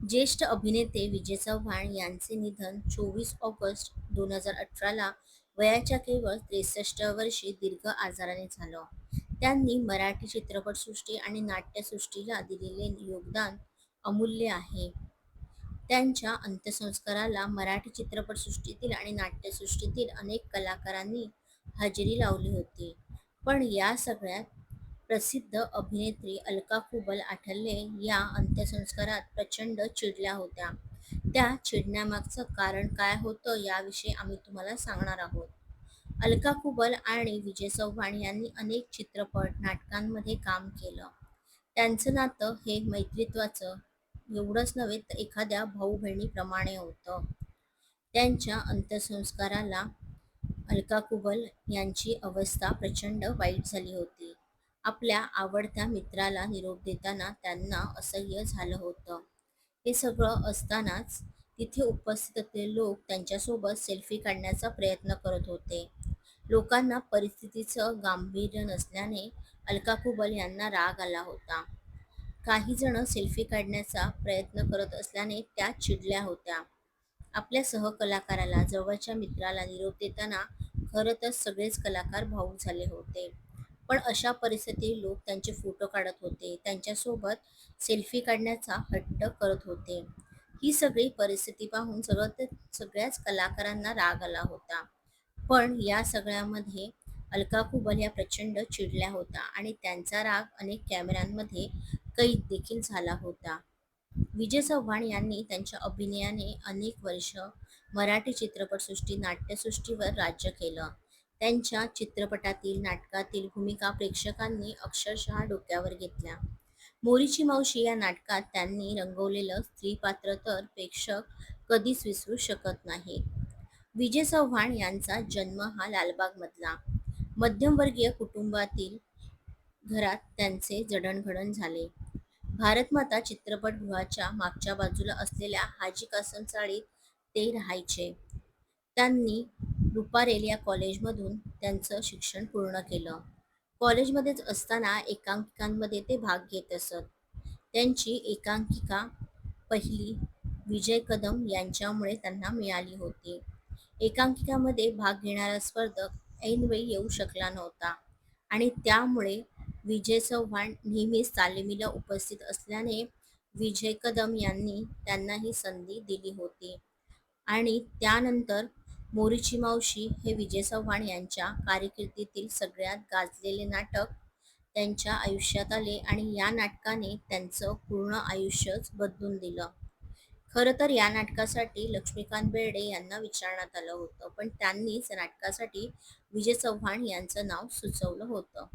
ज्येष्ठ अभिनेते विजय चव्हाण यांचे निधन 24 ऑगस्ट 2018 वयाच्या केवळ 63 वर्षी दीर्घ आजाराने झालं. त्यांनी मराठी चित्रपटसृष्टी आणि नाट्यसृष्टीला दिलेले योगदान अमूल्य आहे. त्यांच्या अंत्यसंस्काराला मराठी चित्रपटसृष्टीतील आणि नाट्यसृष्टीतील अनेक कलाकारांनी हजेरी लावली होती. पण या सगळ्यात प्रसिद्ध अभिनेत्री अलका कुबल आठवले या अंत्यसंस्कारात प्रचंड चिडल्या होत्या. त्या चिडण्यामागचं कारण काय होतं याविषयी आम्ही तुम्हाला सांगणार आहोत. अलका कुबल आणि विजय चव्हाण यांनी अनेक चित्रपट, नाटकांमध्ये काम केलं. त्यांचं नातं हे मैत्रीत्वाचं एवढंच नव्हे तर एखाद्या भाऊ-बहिणीप्रमाणे होतं. त्यांच्या अंत्यसंस्काराला अलका कुबल यांची अवस्था प्रचंड वाईट झाली होती. आपल्या आवडत्या मित्राला निरोप देताना त्यांना असह्य झालं होतं. हे सगळं असतानाच तिथे उपस्थित असलेले लोक त्यांच्यासोबत सेल्फी काढण्याचा प्रयत्न करत होते. लोकांना परिस्थितीचं गांभीर्य नसल्याने अलका कुबल यांना राग आला होता. काही जण सेल्फी काढण्याचा प्रयत्न करत असल्याने त्या चिडल्या होत्या. आपल्या सहकलाकाराला, जवळच्या मित्राला निरोप देताना खरं तर सगळेच कलाकार भावूक झाले होते. पण अशा परिस्थितीत लोक त्यांचे फोटो काढत होते, त्यांच्यासोबत सेल्फी काढण्याचा हट्ट करत होते. ही सगळी परिस्थिती पाहून सगळ्याच कलाकारांना राग आला होता. पण या सगळ्यामध्ये अलका कुबल या प्रचंड चिडल्या होत्या आणि त्यांचा राग अनेक कॅमेऱ्यांमध्ये कैद देखील झाला होता. विजय चव्हाण यांनी त्यांच्या अभिनयाने अनेक वर्ष मराठी चित्रपटसृष्टी, नाट्यसृष्टीवर राज्य केलं. त्यांच्या चित्रपटातील, नाटकातील भूमिका प्रेक्षकांनी अक्षरशः डोक्यावर घेतल्या. मोरीची मावशी या नाटकात त्यांनी रंगवलेलं स्त्रीपात्र तर प्रेक्षक कधीच विसरू शकत नाहीत. विजय चव्हाण यांचा जन्म हा लालबागमधला मध्यमवर्गीय कुटुंबातील घरात त्यांचे जडणघडण झाले. भारतमाता चित्रपटगृहाच्या मागच्या बाजूला असलेल्या हाजी कासम चाळीत ते राहायचे. त्यांनी रुपारेल या कॉलेजमधून त्यांचं शिक्षण पूर्ण केलं. कॉलेजमध्येच असताना एकांकिकांमध्ये ते भाग घेत असत. त्यांची एकांकिका पहिली विजय कदम यांच्यामुळे त्यांना मिळाली होती. एकांकिकामध्ये भाग घेणारा स्पर्धक ऐनवेळी येऊ शकला नव्हता आणि त्यामुळे विजय चव्हाण नेहमीच तालमीला उपस्थित असल्याने विजय कदम यांनी त्यांना ही संधी दिली होती. आणि त्यानंतर मोरीची मावशी हे विजय चव्हाण यांच्या कारकिर्दीतील सगळ्यात गाजलेले नाटक त्यांच्या आयुष्यात आले आणि या नाटकाने त्यांचं पूर्ण आयुष्यच बदलून दिलं. खरं तर या नाटकासाठी लक्ष्मीकांत बेर्डे यांना विचारण्यात आलं होतं, पण त्यांनीच नाटकासाठी विजय चव्हाण यांचं नाव सुचवलं होतं.